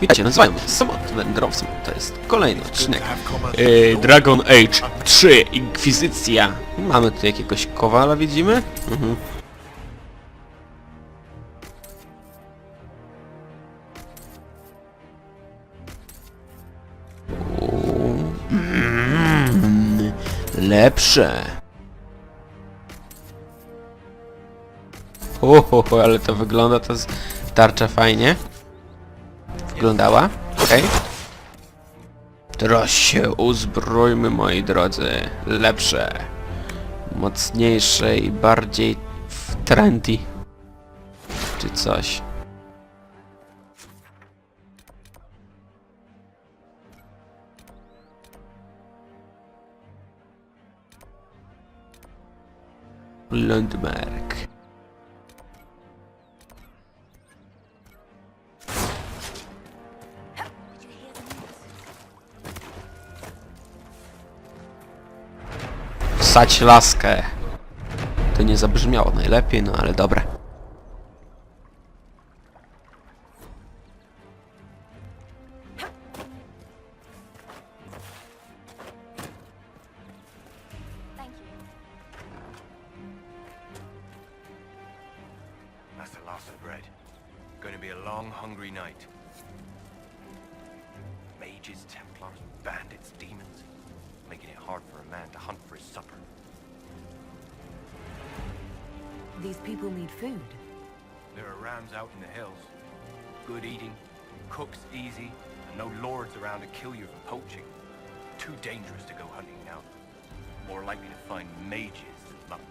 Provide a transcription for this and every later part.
Witajcie, nazywam się samotnym wędrowcem. To jest kolejny odcinek Dragon Age 3 Inkwizycja. Mamy tu jakiegoś kowala, widzimy? Lepsze. Ale to wygląda, to tarcza fajnie wyglądała. Okej. Teraz się uzbrójmy, moi drodzy. Lepsze, mocniejsze i bardziej trendy. Czy coś. Landmark. Wsać laskę. To nie zabrzmiało najlepiej, no ale dobre. That's the last of bread. Going to be a long, hungry night. Mages, Templars, bandits, demons, making it hard for a man to hunt for his supper. These people need food. There are rams out in the hills. Good eating, cooks easy, and no lords around to kill you for poaching. Too dangerous to go hunting now. More likely to find mages than luck.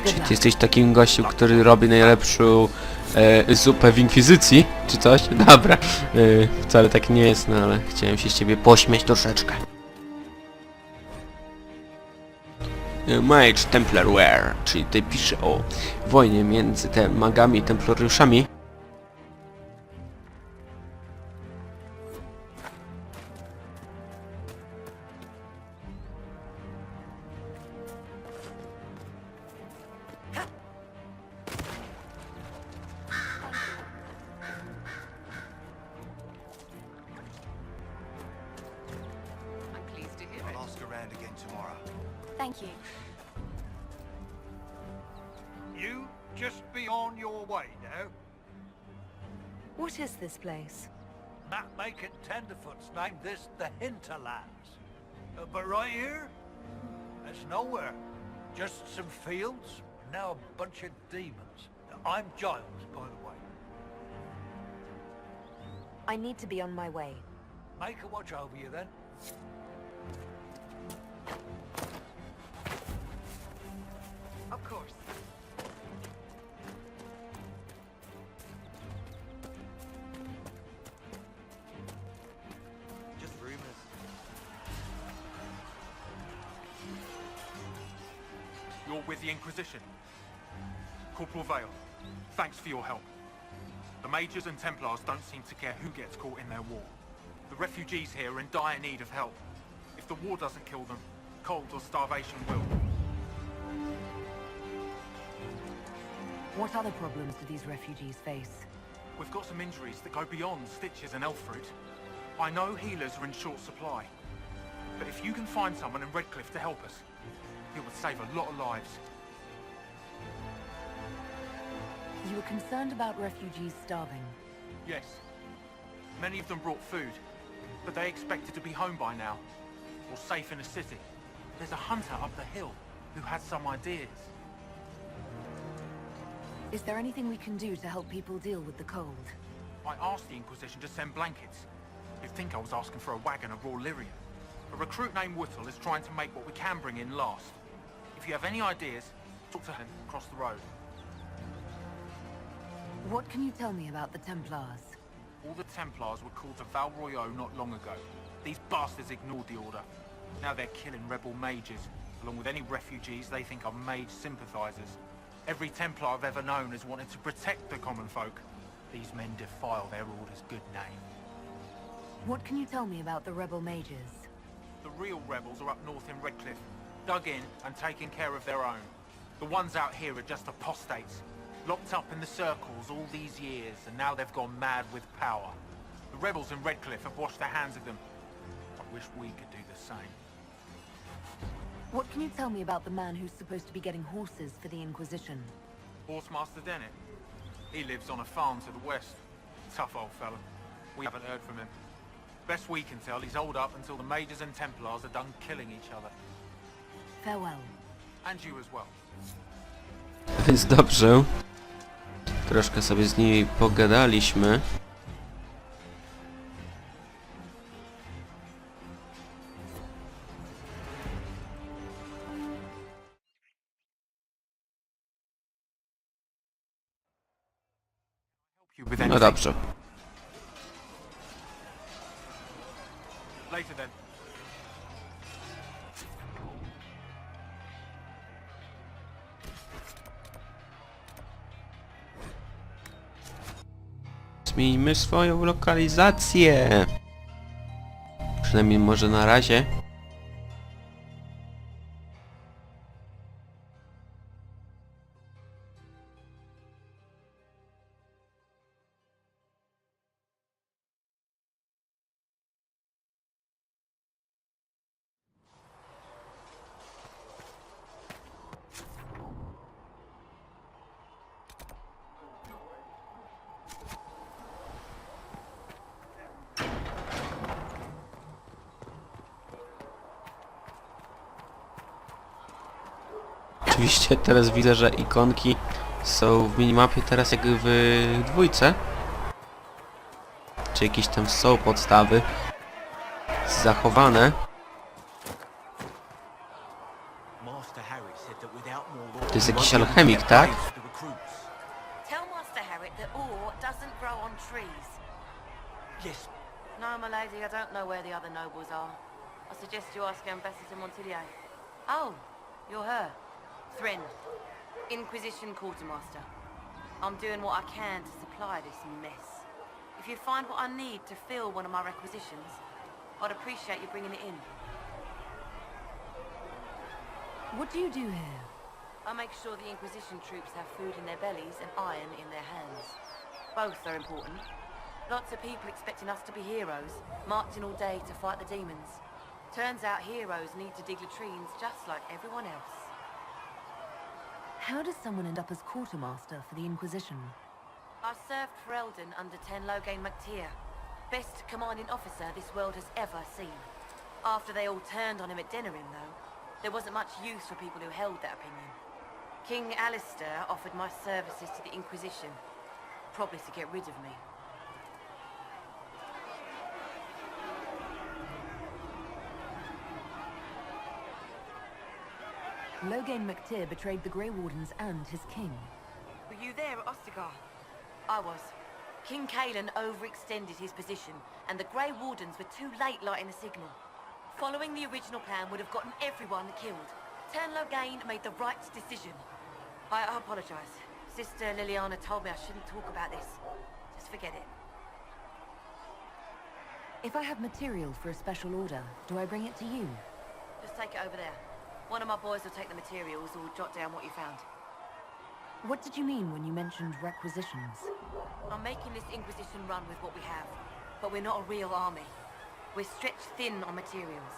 Czy ty jesteś takim gościu, który robi najlepszą zupę w Inkwizycji? Czy coś? Dobra. Wcale tak nie jest, no ale chciałem się z ciebie pośmiać troszeczkę. Mage Templarware, czyli tutaj pisze o wojnie między magami i templariuszami. I'll ask around again tomorrow. Thank you. You just be on your way now. What is this place? Map-making tenderfoots named this the Hinterlands. But right here, it's nowhere. Just some fields, and now a bunch of demons. I'm Giles, by the way. I need to be on my way. Make a watch over you then. Of course. Just rumors. You're with the Inquisition. Corporal Vale, thanks for your help. The Mages and Templars don't seem to care who gets caught in their war. The refugees here are in dire need of help. If the war doesn't kill them, cold or starvation will. What other problems do these refugees face? We've got some injuries that go beyond stitches and elf fruit. I know healers are in short supply, but if you can find someone in Redcliffe to help us, it would save a lot of lives. You were concerned about refugees starving. Yes. Many of them brought food, but they expected to be home by now, or safe in a city. There's a hunter up the hill who has some ideas. Is there anything we can do to help people deal with the cold? I asked the Inquisition to send blankets. You'd think I was asking for a wagon of raw lyrium. A recruit named Whittle is trying to make what we can bring in last. If you have any ideas, talk to him across the road. What can you tell me about the Templars? All the Templars were called to Val Royeaux not long ago. These bastards ignored the order. Now they're killing rebel mages, along with any refugees they think are mage sympathizers. Every Templar I've ever known has wanted to protect the common folk. These men defile their order's good name. What can you tell me about the rebel mages? The real rebels are up north in Redcliffe, dug in and taking care of their own. The ones out here are just apostates, locked up in the circles all these years, and now they've gone mad with power. The rebels in Redcliffe have washed their hands of them. I wish we could do the same. What can you tell me about the man who's supposed to be getting horses for the Inquisition? Horsemaster Dennett. He lives on a farm to the west. Tough old fella. We haven't heard from him. Best we can tell, he's holed up until the Majors and Templars are done killing each other. Farewell. And you as well. Więc dobrze. Troszkę sobie z nimi pogadaliśmy. No dobrze. Later then. Zmieńmy swoją lokalizację. Przynajmniej może na razie. Oczywiście teraz widzę, że ikonki są w minimapie teraz jak w dwójce. Czy jakieś tam są podstawy zachowane. To jest jakiś alchemik, tak? Tell Master Harriet that ore doesn't grow on trees. Yes. No, my lady, I don't know where the other nobles are. I suggest you ask Ambassador Montilier. Oh, you're her. Thrin, Inquisition Quartermaster. I'm doing what I can to supply this mess. If you find what I need to fill one of my requisitions, I'd appreciate you bringing it in. What do you do here? I make sure the Inquisition troops have food in their bellies and iron in their hands. Both are important. Lots of people expecting us to be heroes, marching all day to fight the demons. Turns out heroes need to dig latrines just like everyone else. How does someone end up as quartermaster for the Inquisition? I served for Eldon under Ten Loghain MacTier, best commanding officer this world has ever seen. After they all turned on him at Denerim, though, there wasn't much use for people who held that opinion. King Alistair offered my services to the Inquisition, probably to get rid of me. Loghain MacTier betrayed the Grey Wardens and his king. Were you there at Ostagar? I was. King Cailan overextended his position, and the Grey Wardens were too late lighting a signal. Following the original plan would have gotten everyone killed. Ten Loghain made the right decision. I apologize. Sister Liliana told me I shouldn't talk about this. Just forget it. If I have material for a special order, do I bring it to you? Just take it over there. One of my boys will take the materials or jot down what you found. What did you mean when you mentioned requisitions? I'm making this Inquisition run with what we have, but we're not a real army. We're stretched thin on materials,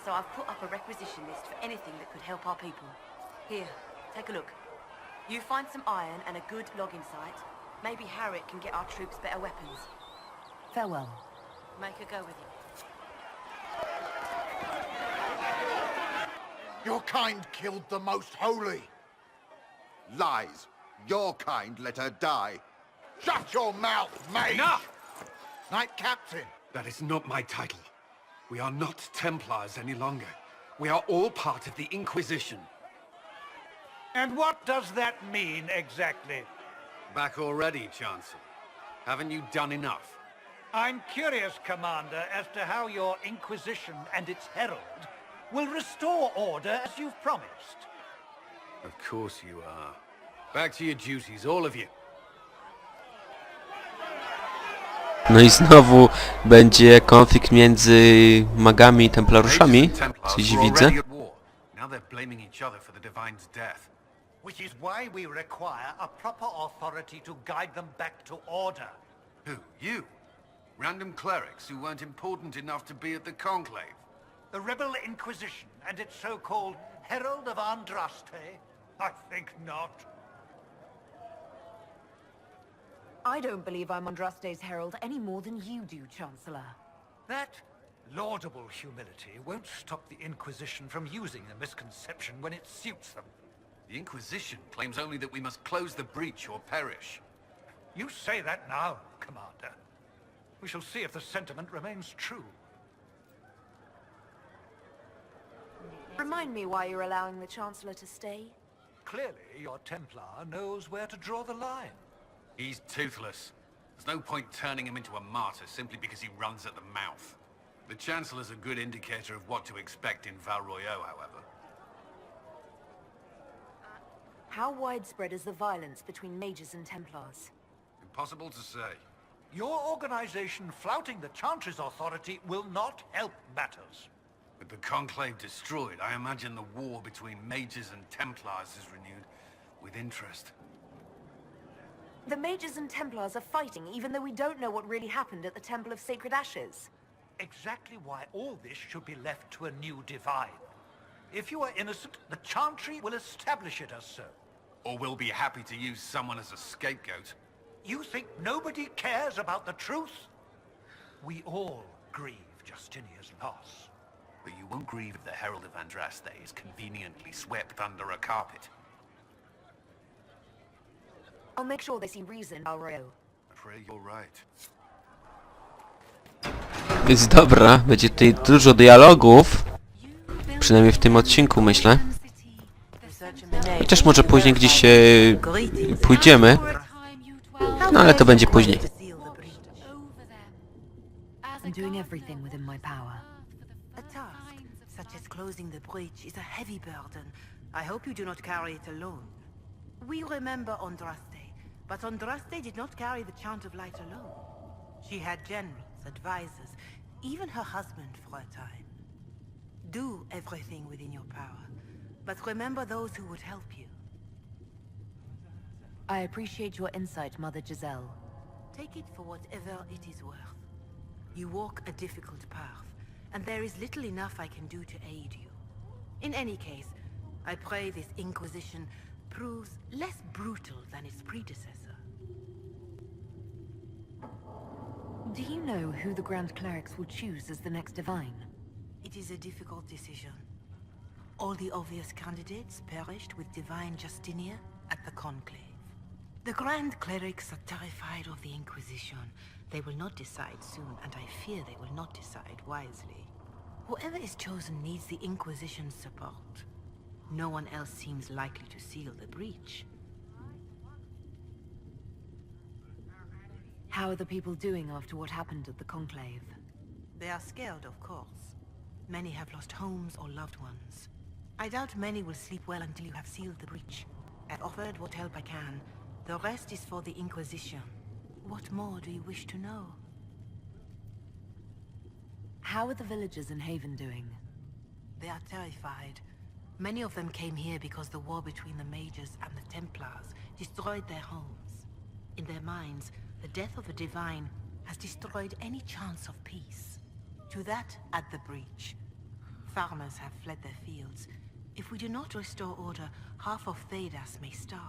so I've put up a requisition list for anything that could help our people. Here, take a look. You find some iron and a good logging site. Maybe Harriet can get our troops better weapons. Farewell. Make her go with you. Your kind killed the most holy. Lies. Your kind let her die. Shut your mouth, mate! Enough! Knight Captain. That is not my title. We are not Templars any longer. We are all part of the Inquisition. And what does that mean exactly? Back already, Chancellor. Haven't you done enough? I'm curious, Commander, as to how your Inquisition and its herald will restore order as you've promised. Of course you are. Back to your duties, all of you. No i znowu będzie konflikt między magami i templaruszami. Coś widzę. Now they're blaming each other for the Divine's death. Which is why we require a proper authority to guide them back to order. Who? You? Random clerics who weren't important enough to be at the conclave. The rebel Inquisition and its so-called Herald of Andraste? I think not. I don't believe I'm Andraste's herald any more than you do, Chancellor. That laudable humility won't stop the Inquisition from using the misconception when it suits them. The Inquisition claims only that we must close the breach or perish. You say that now, Commander. We shall see if the sentiment remains true. Remind me why you're allowing the Chancellor to stay? Clearly, your Templar knows where to draw the line. He's toothless. There's no point turning him into a martyr simply because he runs at the mouth. The Chancellor's a good indicator of what to expect in Val Royeaux, however. How widespread is the violence between mages and Templars? Impossible to say. Your organization flouting the Chantry's authority will not help matters. With the Conclave destroyed, I imagine the war between mages and Templars is renewed with interest. The mages and Templars are fighting even though we don't know what really happened at the Temple of Sacred Ashes. Exactly why all this should be left to a new divine. If you are innocent, the Chantry will establish it as so. Or we'll be happy to use someone as a scapegoat. You think nobody cares about the truth? We all grieve Justinia's loss. But you won't grieve if the Herald of Andraste is conveniently swept under a carpet. I'll make sure they see reason in Val Royeaux. Pray you're right. Więc dobra, będzie tutaj dużo dialogów. Przynajmniej w tym odcinku, myślę. Chociaż może później gdzieś się pójdziemy. No ale to będzie później. I'm doing everything within my power. A task, such as closing the breach, is a heavy burden. I hope you do not carry it alone. We remember Andraste, but Andraste did not carry the Chant of Light alone. She had generals, advisors, even her husband for a time. Do everything within your power, but remember those who would help you. I appreciate your insight, Mother Giselle. Take it for whatever it is worth. You walk a difficult path, and there is little enough I can do to aid you. In any case, I pray this Inquisition proves less brutal than its predecessor. Do you know who the Grand Clerics will choose as the next divine? It is a difficult decision. All the obvious candidates perished with Divine Justinia at the Conclave. The Grand Clerics are terrified of the Inquisition. They will not decide soon, and I fear they will not decide wisely. Whoever is chosen needs the Inquisition's support. No one else seems likely to seal the breach. How are the people doing after what happened at the Conclave? They are scared, of course. Many have lost homes or loved ones. I doubt many will sleep well until you have sealed the breach. I've offered what help I can. The rest is for the Inquisition. What more do you wish to know? How are the villagers in Haven doing? They are terrified. Many of them came here because the war between the Mages and the Templars destroyed their homes. In their minds, the death of a divine has destroyed any chance of peace. To that, add the breach. Farmers have fled their fields. If we do not restore order, half of Thedas may starve.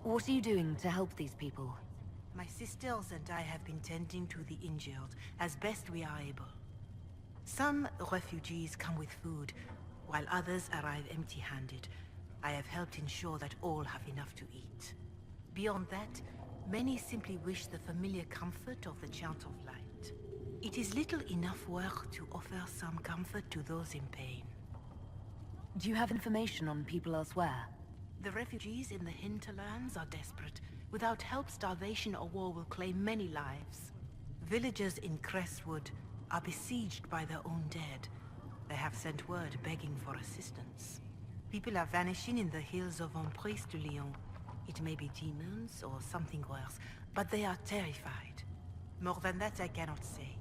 What are you doing to help these people? My sisters and I have been tending to the injured as best we are able. Some refugees come with food, while others arrive empty-handed. I have helped ensure that all have enough to eat. Beyond that, many simply wish the familiar comfort of the Chant of Light. It is little enough work to offer some comfort to those in pain. Do you have information on people elsewhere? The refugees in the hinterlands are desperate. Without help, starvation or war will claim many lives. Villagers in Crestwood are besieged by their own dead. They have sent word begging for assistance. People are vanishing in the hills of Emprise de Lyon. It may be demons or something worse, but they are terrified. More than that I cannot say.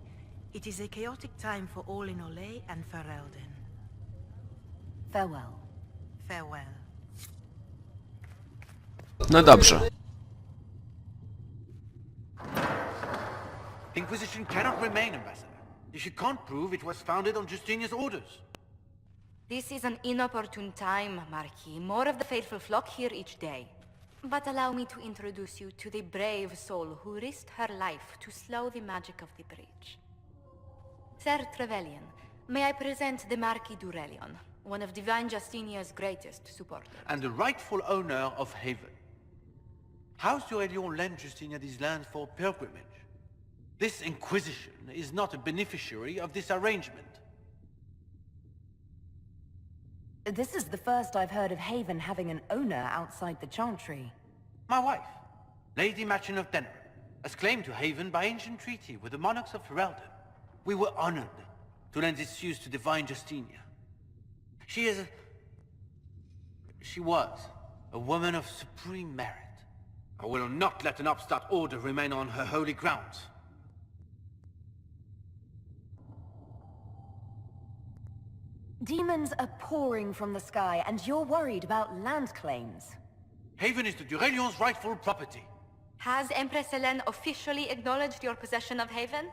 It is a chaotic time for all in Olay and Ferelden. Farewell. Farewell. No dobrze. Inquisition cannot remain, Ambassador, if you can't prove it was founded on Justinian's orders. This is an inopportune time, Marquis. More of the faithful flock here each day. But allow me to introduce you to the brave soul who risked her life to slow the magic of the breach. Sir Trevelyan, may I present the Marquis d'Aurelion, one of Divine Justinia's greatest supporters. And the rightful owner of Haven. House d'Aurelion lent Justinia these lands for pilgrimage. This Inquisition is not a beneficiary of this arrangement. This is the first I've heard of Haven having an owner outside the Chantry. My wife, Lady Machin of Denner, has claimed to Haven by ancient treaty with the monarchs of Ferelden. We were honored to lend its use to Divine Justinia. She was a woman of supreme merit. I will not let an upstart order remain on her holy grounds. Demons are pouring from the sky, and you're worried about land claims. Haven is the d'Aurelion's rightful property. Has Empress Helene officially acknowledged your possession of Haven?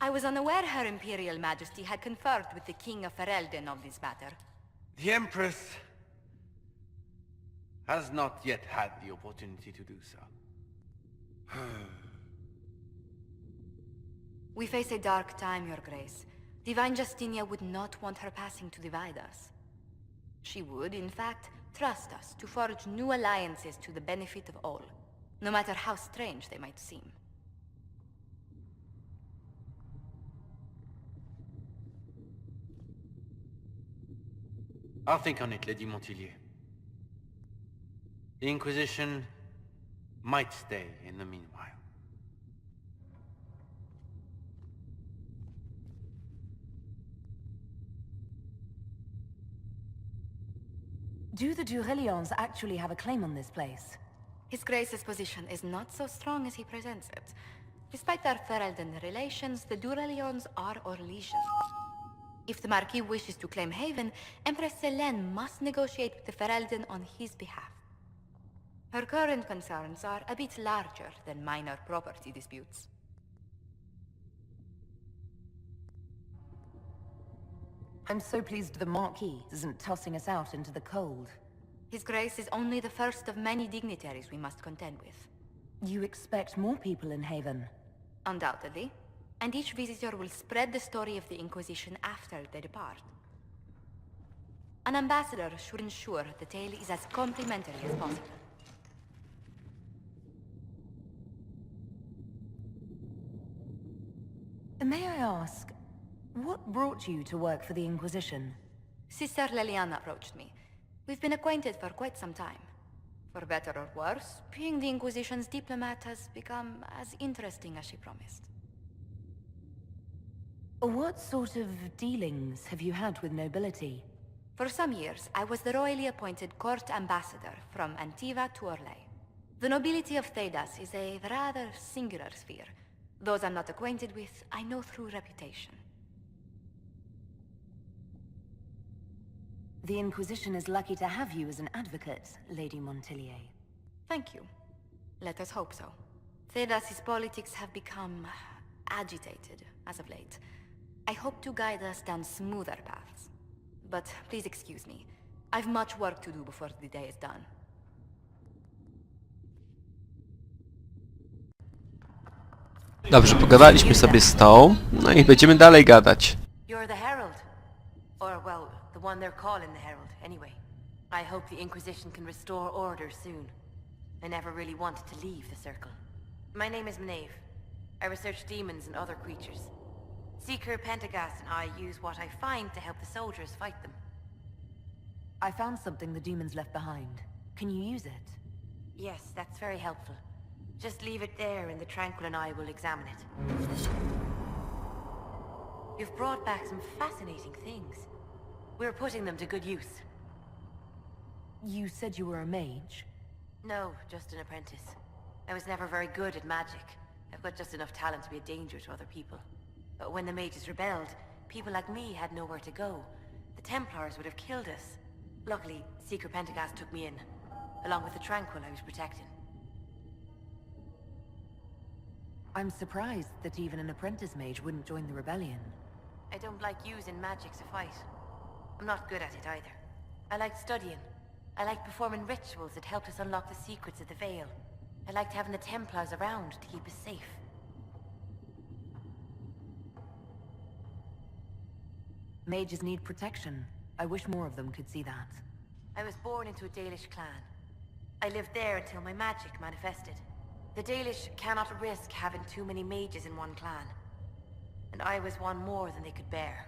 I was unaware Her Imperial Majesty had conferred with the King of Ferelden on this matter. The Empress has not yet had the opportunity to do so. We face a dark time, Your Grace. Divine Justinia would not want her passing to divide us. She would, in fact, trust us to forge new alliances to the benefit of all, no matter how strange they might seem. I'll think on it, Lady Montillier. The Inquisition might stay in the meanwhile. Do the d'Aurelions actually have a claim on this place? His Grace's position is not so strong as he presents it. Despite their Ferelden relations, the d'Aurelions are Orlesian. If the Marquis wishes to claim Haven, Empress Helene must negotiate with the Ferelden on his behalf. Her current concerns are a bit larger than minor property disputes. I'm so pleased the Marquis isn't tossing us out into the cold. His Grace is only the first of many dignitaries we must contend with. You expect more people in Haven? Undoubtedly. And each visitor will spread the story of the Inquisition after they depart. An ambassador should ensure the tale is as complimentary as possible. May I ask, what brought you to work for the Inquisition? Sister Leliana approached me. We've been acquainted for quite some time. For better or worse, being the Inquisition's diplomat has become as interesting as she promised. What sort of dealings have you had with nobility? For some years, I was the royally appointed court ambassador from Antiva to Orlais. The nobility of Thedas is a rather singular sphere. Those I'm not acquainted with, I know through reputation. The Inquisition is lucky to have you as an advocate, Lady Montillier. Thank you. Let us hope so. Thedas' politics have become agitated as of late. I hope to guide us down smoother paths. But please excuse me. I've much work to do before the day is done. Dobrze, pogadaliśmy sobie z tą, no i będziemy dalej gadać. You're the Herald. Or, well, the one they're calling the Herald, anyway. I hope the Inquisition can restore order soon. I never really wanted to leave the Circle. My name is Maeve. I research demons and other creatures. Seeker Pentagast and I use what I find to help the soldiers fight them. I found something the demons left behind. Can you use it? Yes, that's very helpful. Just leave it there and the Tranquil and I will examine it. You've brought back some fascinating things. We're putting them to good use. You said you were a mage? No, just an apprentice. I was never very good at magic. I've got just enough talent to be a danger to other people. But when the mages rebelled, people like me had nowhere to go. The Templars would have killed us. Luckily, Seeker Pentagast took me in, along with the Tranquil I was protecting. I'm surprised that even an apprentice mage wouldn't join the rebellion. I don't like using magic to fight. I'm not good at it either. I like studying. I like performing rituals that helped us unlock the secrets of the Veil. I liked having the Templars around to keep us safe. Mages need protection. I wish more of them could see that. I was born into a Dalish clan. I lived there until my magic manifested. The Dalish cannot risk having too many mages in one clan. And I was one more than they could bear.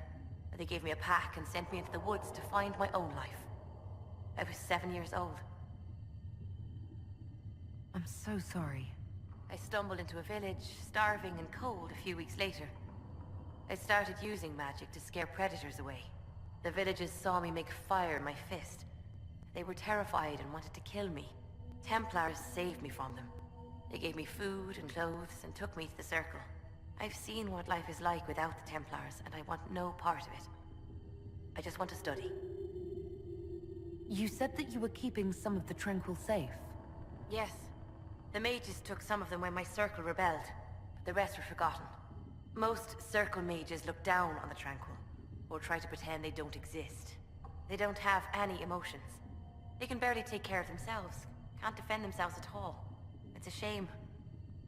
They gave me a pack and sent me into the woods to find my own life. I was 7 years old. I'm so sorry. I stumbled into a village, starving and cold a few weeks later. I started using magic to scare predators away. The villagers saw me make fire in my fist. They were terrified and wanted to kill me. Templars saved me from them. They gave me food and clothes and took me to the Circle. I've seen what life is like without the Templars, and I want no part of it. I just want to study. You said that you were keeping some of the Tranquil safe. Yes. The mages took some of them when my Circle rebelled, but the rest were forgotten. Most Circle mages look down on the Tranquil, or try to pretend they don't exist. They don't have any emotions. They can barely take care of themselves, can't defend themselves at all. It's a shame.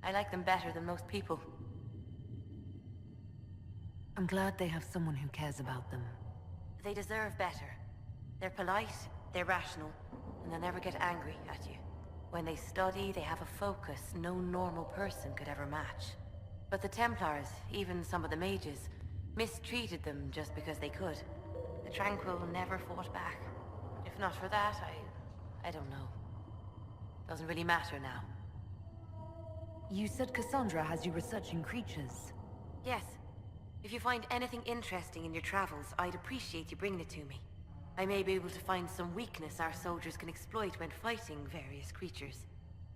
I like them better than most people. I'm glad they have someone who cares about them. They deserve better. They're polite, they're rational, and they'll never get angry at you. When they study, they have a focus no normal person could ever match. But the Templars, even some of the mages, mistreated them just because they could. The Tranquil never fought back. If not for that, I don't know. Doesn't really matter now. You said Cassandra has you researching creatures. Yes. If you find anything interesting in your travels, I'd appreciate you bringing it to me. I may be able to find some weakness our soldiers can exploit when fighting various creatures.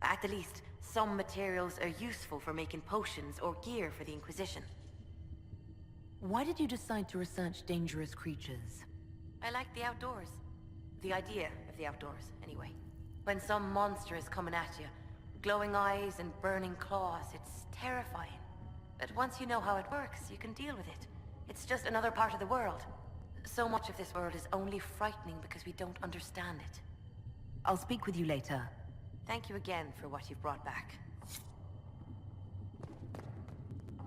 At the least, some materials are useful for making potions or gear for the Inquisition. Why did you decide to research dangerous creatures? I like the outdoors. The idea of the outdoors, anyway. When some monster is coming at you, glowing eyes and burning claws, it's terrifying. But once you know how it works, you can deal with it. It's just another part of the world. So much of this world is only frightening because we don't understand it. I'll speak with you later. Thank you again for what you've brought back.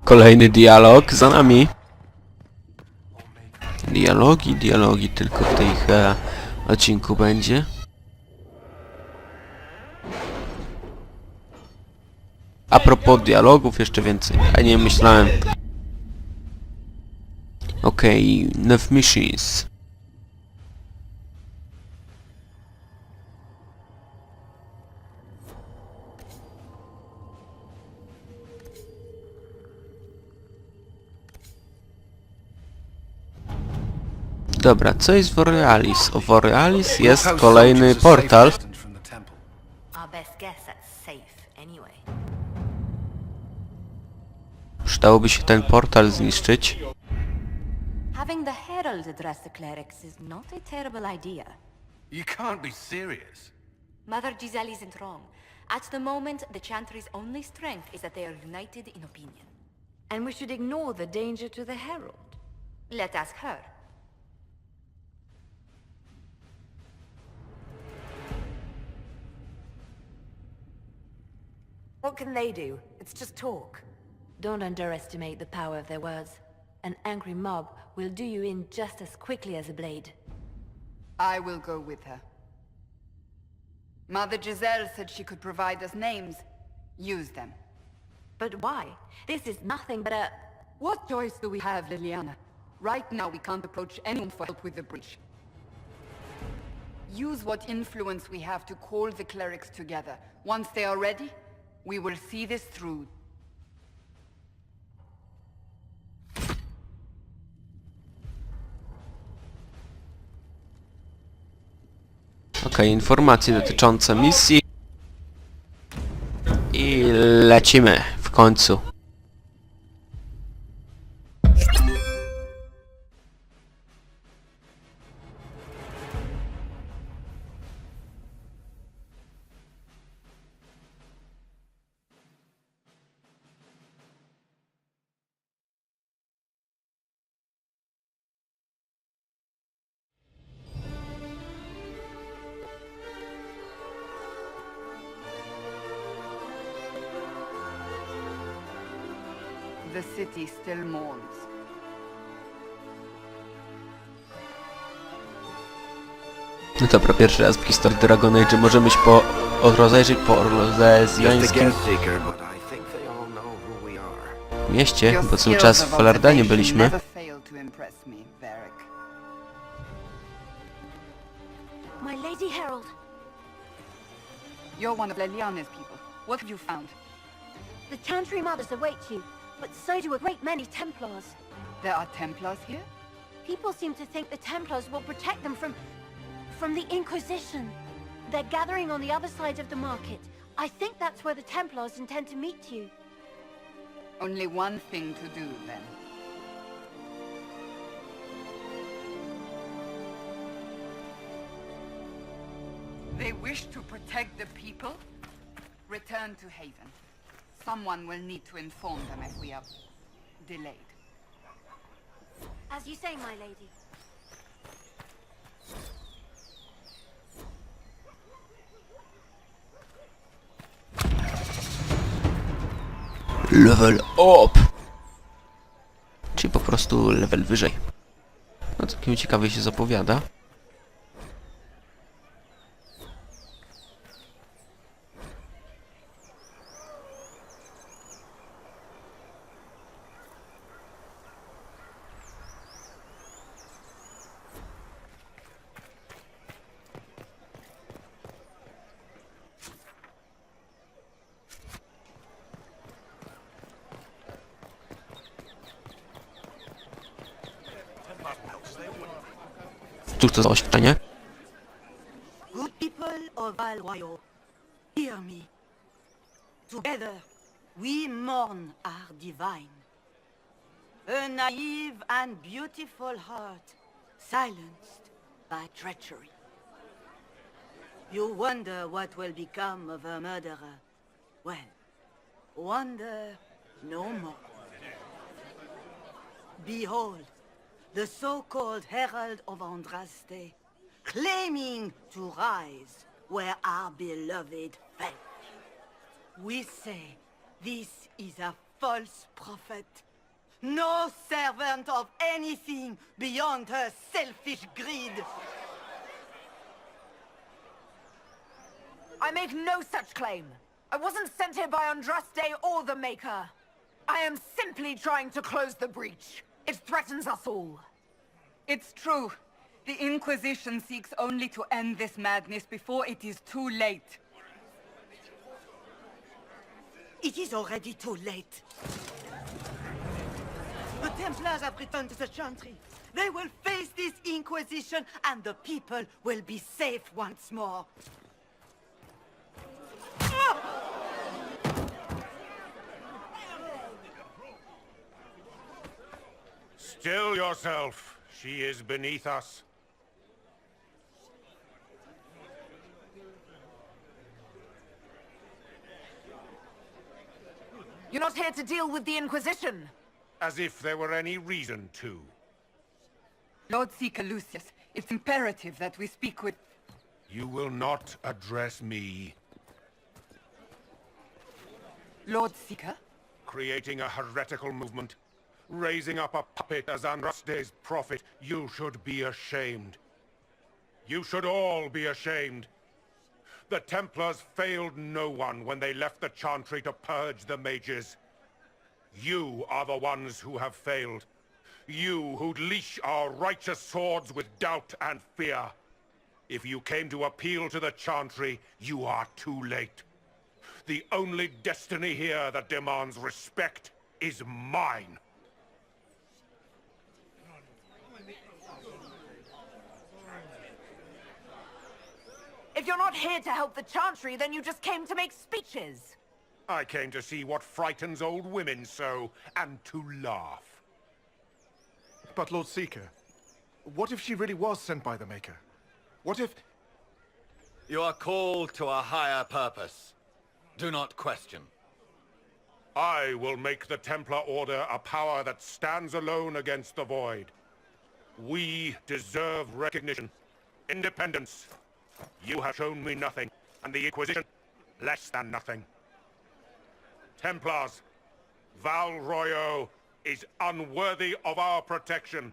Kolejny dialog za nami. Dialogi tylko w tej odcinku będzie. A propos dialogów, jeszcze więcej. A nie myślałem. Okej, 9 missions. Dobra, co jest w Borealis? O Borealis jest kolejny portal. Our best guess that's safe anyway. Przydałoby się ten portal zniszczyć. Having the Herald address the clerics is not a terrible idea. You can't be serious. Mother Giselle isn't wrong. At the moment, the Chantry's only strength is that they are united in opinion. And we should ignore the danger to the Herald. Let's ask her. What can they do? It's just talk. Don't underestimate the power of their words. An angry mob will do you in just as quickly as a blade. I will go with her. Mother Giselle said she could provide us names. Use them. But why? This is nothing but a... What choice do we have, Liliana? Right now we can't approach anyone for help with the breach. Use what influence we have to call the clerics together. Once they are ready, we will see this through. Okej, informacje dotyczące misji. I lecimy w końcu. The city still mourns. No dobra, pierwszy raz w historii Dragon Age możemy się rozejrzeć po orlezjańskim mieście, bo cały czas w Falardanie byliśmy. My Lady Herald. You're one of Leliana's people. What have you found? The Chantry Mothers await you, but so do a great many Templars. There are Templars here? People seem to think the Templars will protect them from the Inquisition. They're gathering on the other side of the market. I think that's where the Templars intend to meet you. Only one thing to do, then. They wish to protect the people? Return to Haven. Someone will need to inform them if we are delayed. As you say, my lady. Level up! Czyli po prostu level wyżej. No całkiem ciekawie się zapowiada. Cóż to za oświadczenie? Good people of Valroyo, hear me. Together, we mourn our divine. A naive and beautiful heart, silenced by treachery. You wonder what will become of a murderer. Well, wonder no more. Behold, the so-called Herald of Andraste, claiming to rise where our beloved fell. We say this is a false prophet, no servant of anything beyond her selfish greed. I make no such claim. I wasn't sent here by Andraste or the Maker. I am simply trying to close the breach. It threatens us all. It's true. The Inquisition seeks only to end this madness before it is too late. It is already too late. The Templars have returned to the Chantry. They will face this Inquisition and the people will be safe once more. Still yourself. She is beneath us. You're not here to deal with the Inquisition. As if there were any reason to. Lord Seeker Lucius, it's imperative that we speak with... You will not address me. Lord Seeker? Creating a heretical movement. Raising up a puppet as Andraste's prophet. You should be ashamed. You should all be ashamed. The Templars failed no one when they left the Chantry to purge the mages. You are the ones who have failed. You who'd leash our righteous swords with doubt and fear. If you came to appeal to the Chantry, you are too late. The only destiny here that demands respect is mine. If you're not here to help the Chantry, then you just came to make speeches. I came to see what frightens old women so, and to laugh. But Lord Seeker, what if she really was sent by the Maker? What if... You are called to a higher purpose. Do not question. I will make the Templar Order a power that stands alone against the Void. We deserve recognition, independence. You have shown me nothing, and the Inquisition, less than nothing. Templars, Val Royo is unworthy of our protection.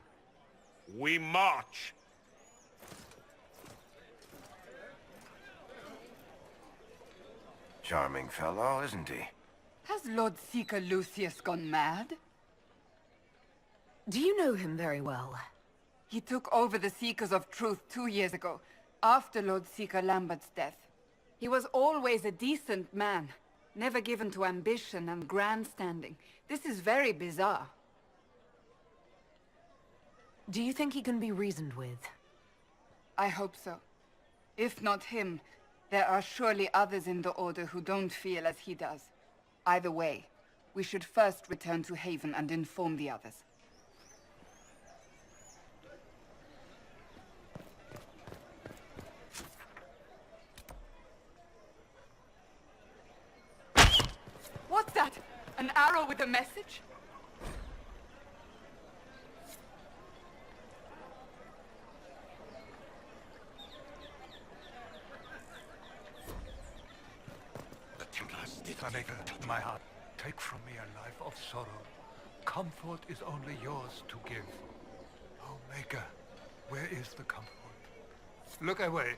We march. Charming fellow, isn't he? Has Lord Seeker Lucius gone mad? Do you know him very well? He took over the Seekers of Truth 2 years ago, after Lord Seeker Lambert's death. He was always a decent man, never given to ambition and grandstanding. This is very bizarre. Do you think he can be reasoned with? I hope so. If not him, there are surely others in the Order who don't feel as he does. Either way, we should first return to Haven and inform the others. What's that? An arrow with a message? Maker, my heart, take from me a life of sorrow. Comfort is only yours to give. Oh, Maker, where is the comfort? Look away.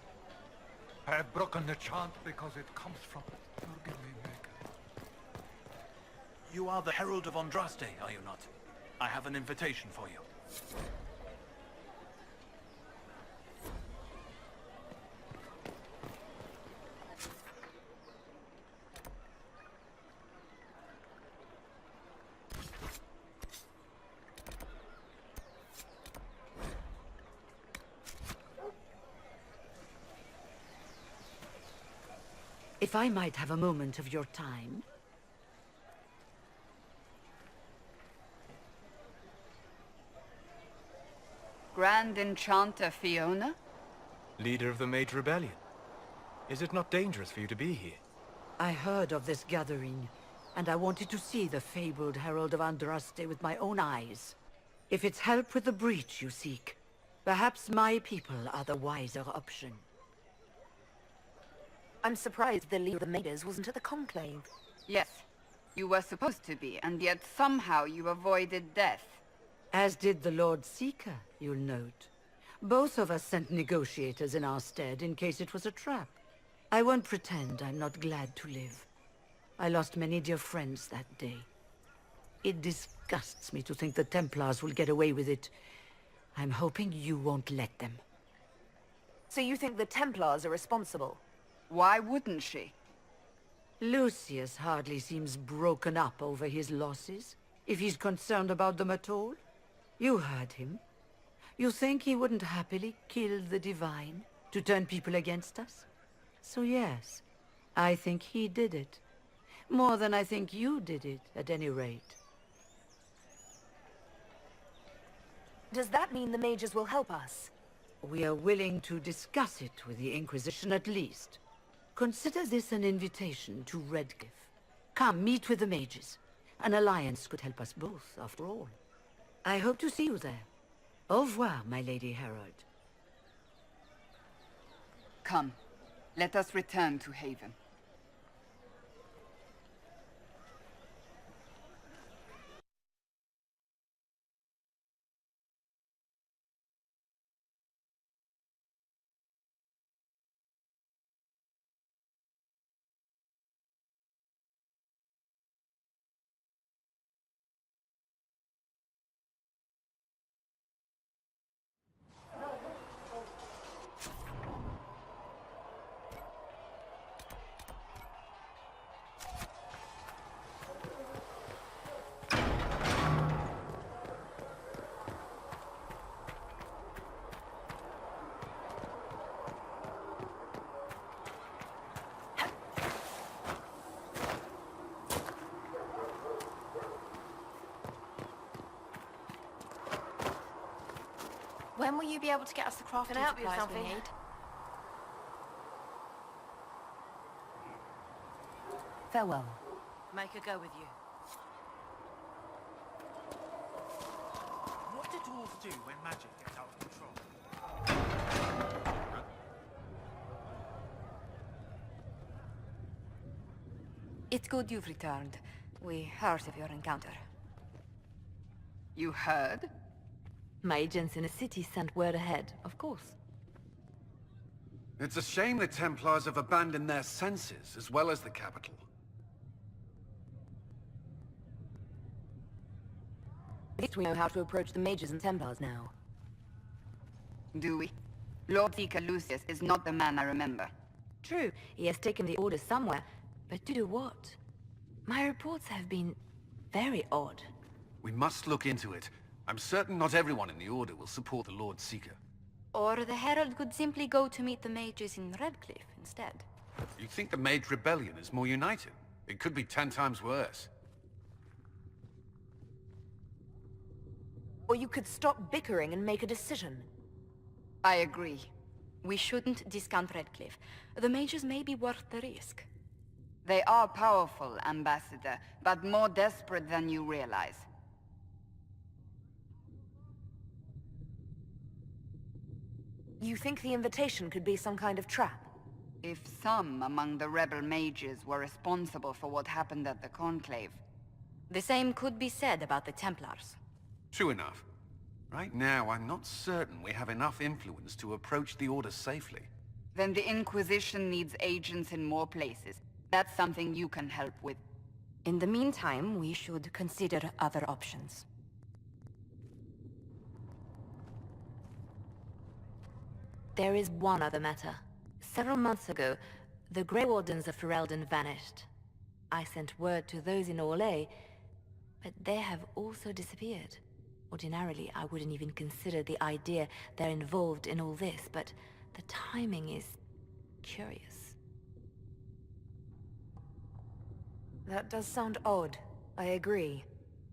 I have broken the chant because it comes from... Forgive me, Maker. You are the Herald of Andraste, are you not? I have an invitation for you. If I might have a moment of your time. Grand Enchanter Fiona? Leader of the Mage Rebellion. Is it not dangerous for you to be here? I heard of this gathering, and I wanted to see the fabled Herald of Andraste with my own eyes. If it's help with the breach you seek, perhaps my people are the wiser option. I'm surprised the leader of the Mages wasn't at the Conclave. Yes, you were supposed to be, and yet somehow you avoided death. As did the Lord Seeker, you'll note. Both of us sent negotiators in our stead in case it was a trap. I won't pretend I'm not glad to live. I lost many dear friends that day. It disgusts me to think the Templars will get away with it. I'm hoping you won't let them. So you think the Templars are responsible? Why wouldn't she? Lucius hardly seems broken up over his losses, if he's concerned about them at all. You heard him. You think he wouldn't happily kill the Divine to turn people against us? So yes, I think he did it. More than I think you did it, at any rate. Does that mean the Mages will help us? We are willing to discuss it with the Inquisition at least. Consider this an invitation to Redcliffe. Come, meet with the Mages. An alliance could help us both, after all. I hope to see you there. Au revoir, my Lady Herald. Come, let us return to Haven. When will you be able to get us the crafting Can I help you with supplies we something? need? Farewell. Make her go with you. What do dwarves do when magic gets out of control? It's good you've returned. We heard of your encounter. You heard? My agents in the city sent word ahead, of course. It's a shame the Templars have abandoned their senses, as well as the capital. At least we know how to approach the mages and Templars now. Do we? Lord Seeker Lucius is not the man I remember. True, he has taken the order somewhere, but to do what? My reports have been very odd. We must look into it. I'm certain not everyone in the Order will support the Lord Seeker. Or the Herald could simply go to meet the mages in Redcliffe instead. You think the Mage Rebellion is more united? It could be 10 times worse. Or you could stop bickering and make a decision. I agree. We shouldn't discount Redcliffe. The mages may be worth the risk. They are powerful, Ambassador, but more desperate than you realize. You think the invitation could be some kind of trap? If some among the rebel mages were responsible for what happened at the Conclave. The same could be said about the Templars. True enough. Right now, I'm not certain we have enough influence to approach the Order safely. Then the Inquisition needs agents in more places. That's something you can help with. In the meantime, we should consider other options. There is one other matter. Several months ago, the Grey Wardens of Ferelden vanished. I sent word to those in Orlais, but they have also disappeared. Ordinarily, I wouldn't even consider the idea they're involved in all this, but the timing is curious. That does sound odd. I agree.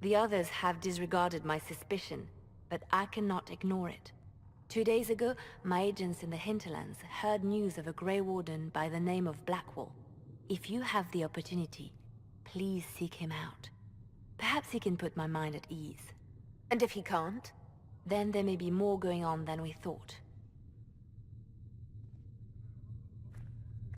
The others have disregarded my suspicion, but I cannot ignore it. 2 days ago, my agents in the hinterlands heard news of a Grey Warden by the name of Blackwall. If you have the opportunity, please seek him out. Perhaps he can put my mind at ease. And if he can't? Then there may be more going on than we thought.